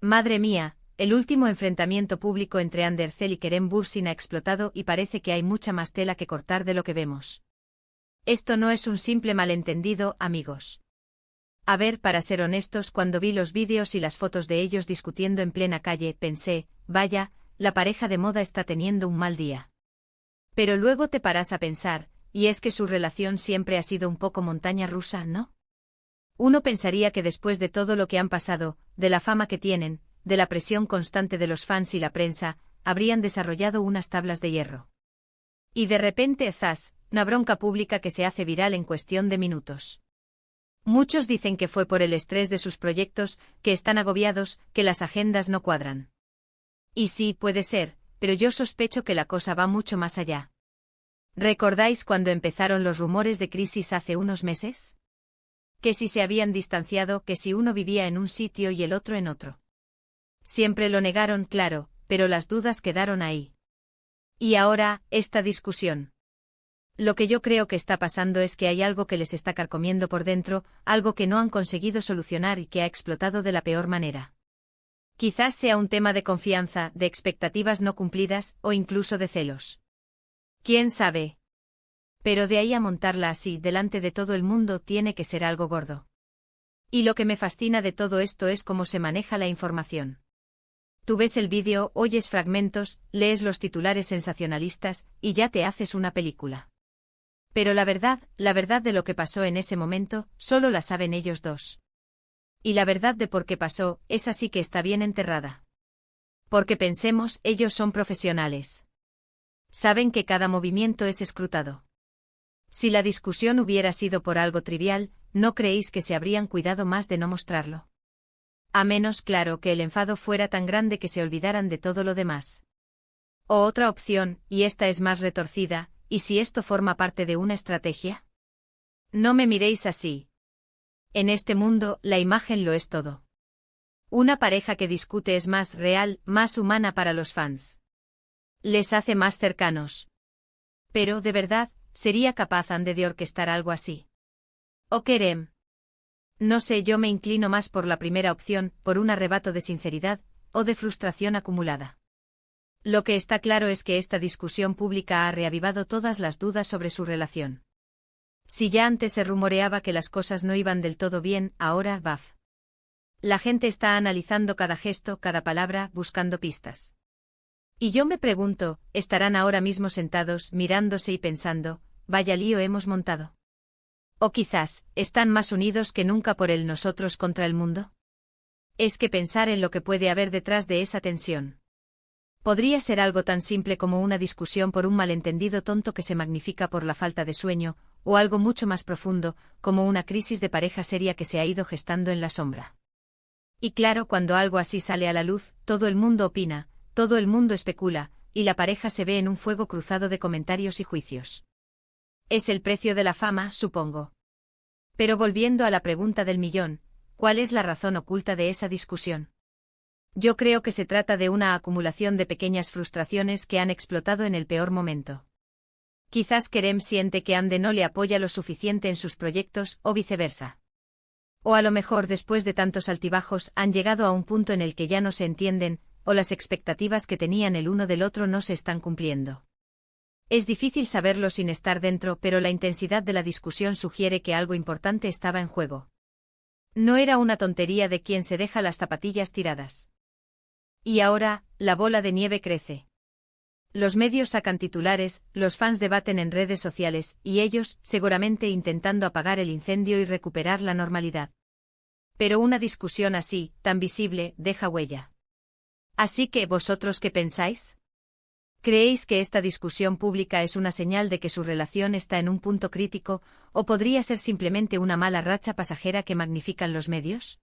Madre mía, el último enfrentamiento público entre Andercel y Kerem Bürsin ha explotado y parece que hay mucha más tela que cortar de lo que vemos. Esto no es un simple malentendido, amigos. A ver, para ser honestos, cuando vi los vídeos y las fotos de ellos discutiendo en plena calle, pensé, vaya, la pareja de moda está teniendo un mal día. Pero luego te paras a pensar, y es que su relación siempre ha sido un poco montaña rusa, ¿no? Uno pensaría que después de todo lo que han pasado, de la fama que tienen, de la presión constante de los fans y la prensa, habrían desarrollado unas tablas de hierro. Y de repente, zas, una bronca pública que se hace viral en cuestión de minutos. Muchos dicen que fue por el estrés de sus proyectos, que están agobiados, que las agendas no cuadran. Y sí, puede ser, pero yo sospecho que la cosa va mucho más allá. ¿Recordáis cuando empezaron los rumores de crisis hace unos meses? Que si se habían distanciado, que si uno vivía en un sitio y el otro en otro. Siempre lo negaron, claro, pero las dudas quedaron ahí. Y ahora, esta discusión. Lo que yo creo que está pasando es que hay algo que les está carcomiendo por dentro, algo que no han conseguido solucionar y que ha explotado de la peor manera. Quizás sea un tema de confianza, de expectativas no cumplidas, o incluso de celos. ¿Quién sabe? Pero de ahí a montarla así, delante de todo el mundo, tiene que ser algo gordo. Y lo que me fascina de todo esto es cómo se maneja la información. Tú ves el vídeo, oyes fragmentos, lees los titulares sensacionalistas, y ya te haces una película. Pero la verdad de lo que pasó en ese momento, solo la saben ellos dos. Y la verdad de por qué pasó, esa sí que está bien enterrada. Porque pensemos, ellos son profesionales. Saben que cada movimiento es escrutado. Si la discusión hubiera sido por algo trivial, ¿no creéis que se habrían cuidado más de no mostrarlo? A menos, claro, que el enfado fuera tan grande que se olvidaran de todo lo demás. O otra opción, y esta es más retorcida, ¿y si esto forma parte de una estrategia? No me miréis así. En este mundo, la imagen lo es todo. Una pareja que discute es más real, más humana para los fans. Les hace más cercanos. Pero, de verdad, ¿sería capaz Ande de orquestar algo así? ¿O Kerem? No sé, yo me inclino más por la primera opción, por un arrebato de sinceridad, o de frustración acumulada. Lo que está claro es que esta discusión pública ha reavivado todas las dudas sobre su relación. Si ya antes se rumoreaba que las cosas no iban del todo bien, ahora, baf. La gente está analizando cada gesto, cada palabra, buscando pistas. Y yo me pregunto, ¿estarán ahora mismo sentados, mirándose y pensando, vaya lío hemos montado? O quizás, ¿están más unidos que nunca por el nosotros contra el mundo? Es que pensar en lo que puede haber detrás de esa tensión. Podría ser algo tan simple como una discusión por un malentendido tonto que se magnifica por la falta de sueño, o algo mucho más profundo, como una crisis de pareja seria que se ha ido gestando en la sombra. Y claro, cuando algo así sale a la luz, todo el mundo opina, todo el mundo especula, y la pareja se ve en un fuego cruzado de comentarios y juicios. Es el precio de la fama, supongo. Pero volviendo a la pregunta del millón, ¿cuál es la razón oculta de esa discusión? Yo creo que se trata de una acumulación de pequeñas frustraciones que han explotado en el peor momento. Quizás Kerem siente que Ande no le apoya lo suficiente en sus proyectos, o viceversa. O a lo mejor después de tantos altibajos han llegado a un punto en el que ya no se entienden, o las expectativas que tenían el uno del otro no se están cumpliendo. Es difícil saberlo sin estar dentro, pero la intensidad de la discusión sugiere que algo importante estaba en juego. No era una tontería de quien se deja las zapatillas tiradas. Y ahora, la bola de nieve crece. Los medios sacan titulares, los fans debaten en redes sociales, y ellos, seguramente intentando apagar el incendio y recuperar la normalidad. Pero una discusión así, tan visible, deja huella. Así que, ¿vosotros qué pensáis? ¿Creéis que esta discusión pública es una señal de que su relación está en un punto crítico, o podría ser simplemente una mala racha pasajera que magnifican los medios?